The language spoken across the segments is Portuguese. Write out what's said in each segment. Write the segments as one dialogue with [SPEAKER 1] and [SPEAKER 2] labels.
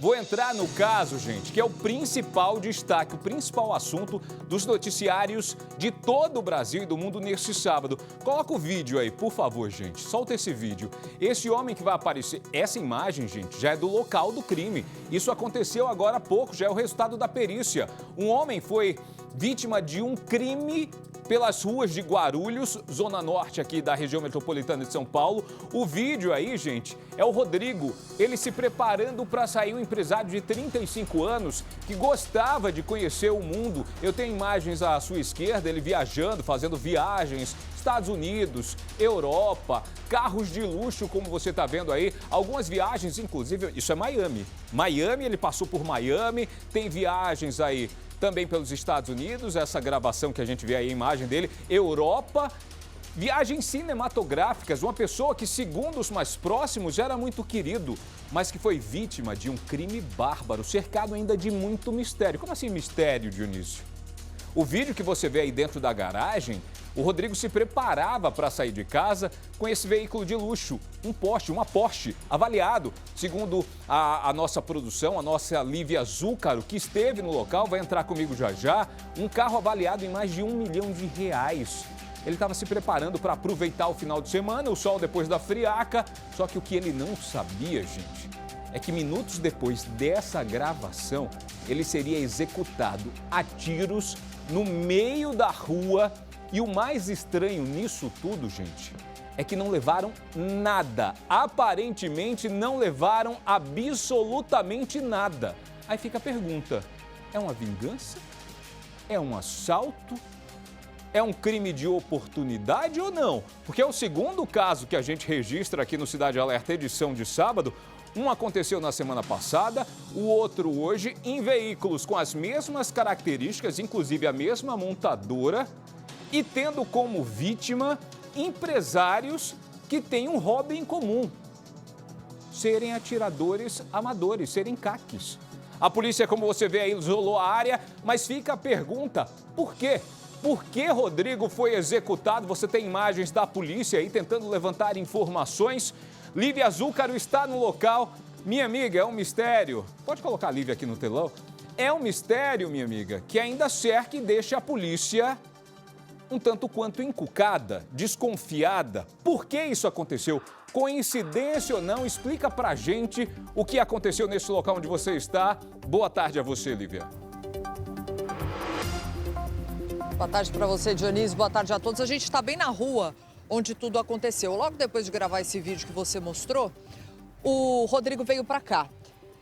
[SPEAKER 1] Vou entrar no caso, gente, que é o principal destaque, o principal assunto dos noticiários de todo o Brasil e do mundo neste sábado. Coloca o vídeo aí, por favor, gente. Solta esse vídeo. Esse homem que vai aparecer, essa imagem, gente, já é do local do crime. Isso aconteceu agora há pouco, já é o resultado da perícia. Um homem foi vítima de um crime pelas ruas de Guarulhos, zona norte aqui da região metropolitana de São Paulo. O vídeo aí, gente, é o Rodrigo, ele se preparando para sair, um empresário de 35 anos que gostava de conhecer o mundo. Eu tenho imagens à sua esquerda, ele viajando, fazendo viagens, Estados Unidos, Europa, carros de luxo, como você está vendo aí, algumas viagens, inclusive, isso é Miami. Miami, ele passou por Miami, tem viagens aí também pelos Estados Unidos, essa gravação que a gente vê aí, a imagem dele, Europa, viagens cinematográficas, uma pessoa que, segundo os mais próximos, já era muito querido, mas que foi vítima de um crime bárbaro, cercado ainda de muito mistério. Como assim mistério, Dionísio? O vídeo que você vê aí dentro da garagem, o Rodrigo se preparava para sair de casa com esse veículo de luxo, uma Porsche, avaliado, segundo a nossa produção, a nossa Lívia Zúcaro, que esteve no local, vai entrar comigo já já, um carro avaliado em mais de R$1 milhão. Ele estava se preparando para aproveitar o final de semana, o sol depois da friaca, só que o que ele não sabia, gente, é que minutos depois dessa gravação, ele seria executado a tiros no meio da rua. E o mais estranho nisso tudo, gente, é que não levaram nada. Aparentemente não levaram absolutamente nada. Aí fica a pergunta, é uma vingança? É um assalto? É um crime de oportunidade ou não? Porque é o segundo caso que a gente registra aqui no Cidade Alerta, edição de sábado. Um aconteceu na semana passada, o outro hoje, em veículos com as mesmas características, inclusive a mesma montadora, e tendo como vítima empresários que têm um hobby em comum: serem atiradores amadores, serem caques. A polícia, como você vê aí, isolou a área, mas fica a pergunta, por quê? Por que Rodrigo foi executado? Você tem imagens da polícia aí tentando levantar informações. Lívia Zúcaro está no local. Minha amiga, é um mistério. Pode colocar a Lívia aqui no telão? É um mistério, minha amiga, que ainda cerca e deixa a polícia um tanto quanto encucada, desconfiada. Por que isso aconteceu? Coincidência ou não? Explica pra gente o que aconteceu nesse local onde você está. Boa tarde a você, Lívia.
[SPEAKER 2] Boa tarde para você, Dionísio. Boa tarde a todos. A gente está bem na rua onde tudo aconteceu. Logo depois de gravar esse vídeo que você mostrou, o Rodrigo veio para cá.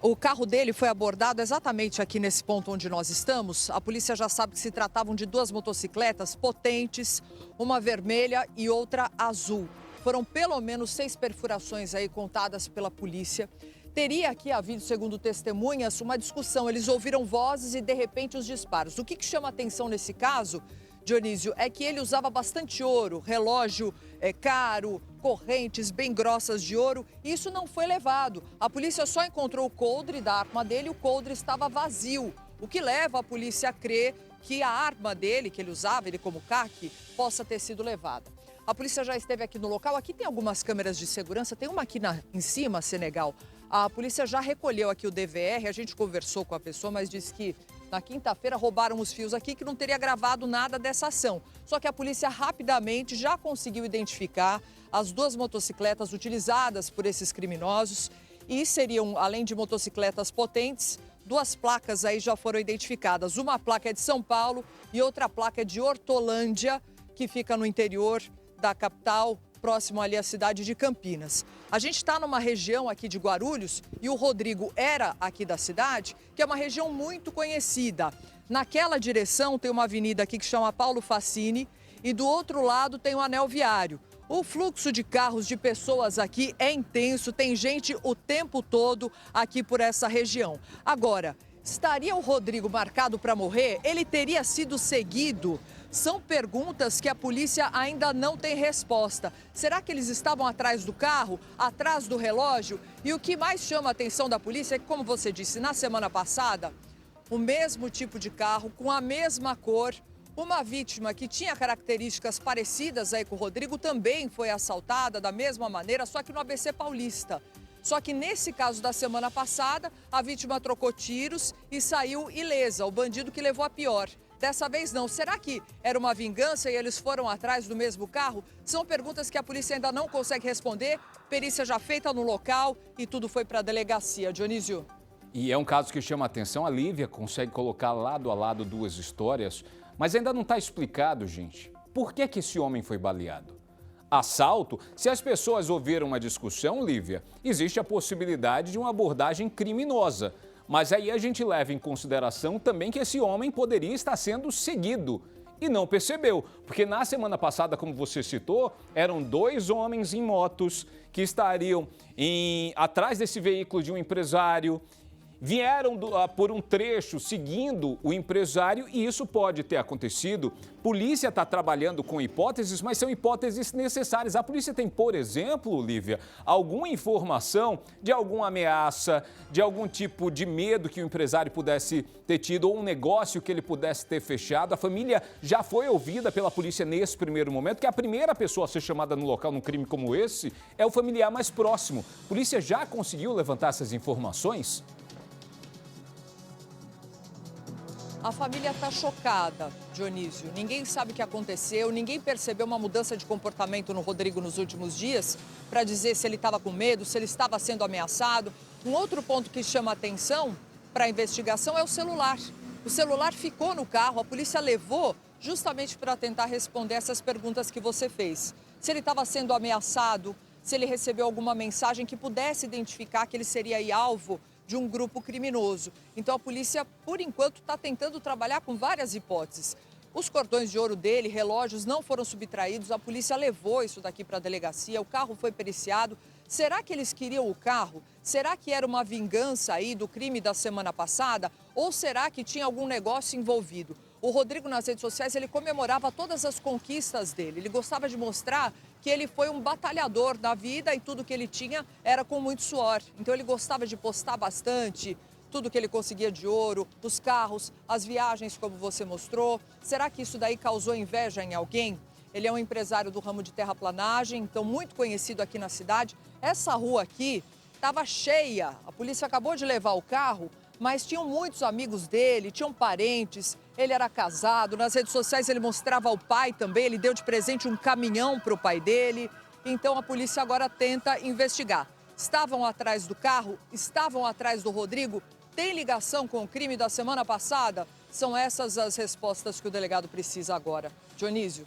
[SPEAKER 2] O carro dele foi abordado exatamente aqui nesse ponto onde nós estamos. A polícia já sabe que se tratavam de duas motocicletas potentes, uma vermelha e outra azul. Foram pelo menos 6 perfurações aí contadas pela polícia. Teria aqui havido, segundo testemunhas, uma discussão. Eles ouviram vozes e, de repente, os disparos. O que chama atenção nesse caso, Dionísio, é que ele usava bastante ouro, relógio caro, correntes bem grossas de ouro. Isso não foi levado. A polícia só encontrou o coldre da arma dele e o coldre estava vazio, o que leva a polícia a crer que a arma dele, que ele usava, ele como caque, possa ter sido levada. A polícia já esteve aqui no local. Aqui tem algumas câmeras de segurança, tem uma aqui em cima, Senegal. A polícia já recolheu aqui o DVR, a gente conversou com a pessoa, mas disse que na quinta-feira roubaram os fios aqui, que não teria gravado nada dessa ação. Só que a polícia rapidamente já conseguiu identificar as duas motocicletas utilizadas por esses criminosos e seriam, além de motocicletas potentes, 2 placas aí já foram identificadas. Uma placa é de São Paulo e outra placa é de Hortolândia, que fica no interior da capital, próximo ali à cidade de Campinas. A gente está numa região aqui de Guarulhos e o Rodrigo era aqui da cidade, que é uma região muito conhecida. Naquela direção tem uma avenida aqui que chama Paulo Facchini e do outro lado tem o anel viário. O fluxo de carros, de pessoas aqui é intenso, tem gente o tempo todo aqui por essa região. Agora, estaria o Rodrigo marcado para morrer? Ele teria sido seguido? São perguntas que a polícia ainda não tem resposta. Será que eles estavam atrás do carro, atrás do relógio? E o que mais chama a atenção da polícia é que, como você disse, na semana passada, o mesmo tipo de carro, com a mesma cor, uma vítima que tinha características parecidas aí com o Rodrigo também foi assaltada da mesma maneira, só que no ABC Paulista. Só que nesse caso da semana passada, a vítima trocou tiros e saiu ilesa, o bandido que levou a pior. Dessa vez não. Será que era uma vingança e eles foram atrás do mesmo carro? São perguntas que a polícia ainda não consegue responder. Perícia já feita no local e tudo foi para a delegacia. Dionísio.
[SPEAKER 1] E é um caso que chama a atenção. A Lívia consegue colocar lado a lado duas histórias, mas ainda não está explicado, gente, por que esse homem foi baleado. Assalto, se as pessoas ouviram uma discussão, Lívia, existe a possibilidade de uma abordagem criminosa. Mas aí a gente leva em consideração também que esse homem poderia estar sendo seguido e não percebeu. Porque na semana passada, como você citou, eram 2 homens em motos que estariam atrás desse veículo de um empresário. Vieram por um trecho seguindo o empresário e isso pode ter acontecido. Polícia está trabalhando com hipóteses, mas são hipóteses necessárias. A polícia tem, por exemplo, Lívia, alguma informação de alguma ameaça, de algum tipo de medo que o empresário pudesse ter tido ou um negócio que ele pudesse ter fechado. A família já foi ouvida pela polícia nesse primeiro momento, que a primeira pessoa a ser chamada no local num crime como esse é o familiar mais próximo. A polícia já conseguiu levantar essas informações?
[SPEAKER 2] A família está chocada, Dionísio. Ninguém sabe o que aconteceu, ninguém percebeu uma mudança de comportamento no Rodrigo nos últimos dias para dizer se ele estava com medo, se ele estava sendo ameaçado. Um outro ponto que chama atenção para a investigação é o celular. O celular ficou no carro, a polícia levou justamente para tentar responder essas perguntas que você fez. Se ele estava sendo ameaçado, se ele recebeu alguma mensagem que pudesse identificar que ele seria aí alvo de um grupo criminoso. Então a polícia, por enquanto, está tentando trabalhar com várias hipóteses. Os cordões de ouro dele, relógios, não foram subtraídos, a polícia levou isso daqui para a delegacia, o carro foi periciado. Será que eles queriam o carro? Será que era uma vingança aí do crime da semana passada? Ou será que tinha algum negócio envolvido? O Rodrigo, nas redes sociais, ele comemorava todas as conquistas dele. Ele gostava de mostrar que ele foi um batalhador da vida e tudo que ele tinha era com muito suor. Então ele gostava de postar bastante tudo que ele conseguia de ouro, os carros, as viagens, como você mostrou. Será que isso daí causou inveja em alguém? Ele é um empresário do ramo de terraplanagem, então muito conhecido aqui na cidade. Essa rua aqui estava cheia. A polícia acabou de levar o carro, mas tinham muitos amigos dele, tinham parentes, ele era casado, nas redes sociais ele mostrava ao pai também, ele deu de presente um caminhão para o pai dele. Então a polícia agora tenta investigar. Estavam atrás do carro? Estavam atrás do Rodrigo? Tem ligação com o crime da semana passada? São essas as respostas que o delegado precisa agora. Dionísio.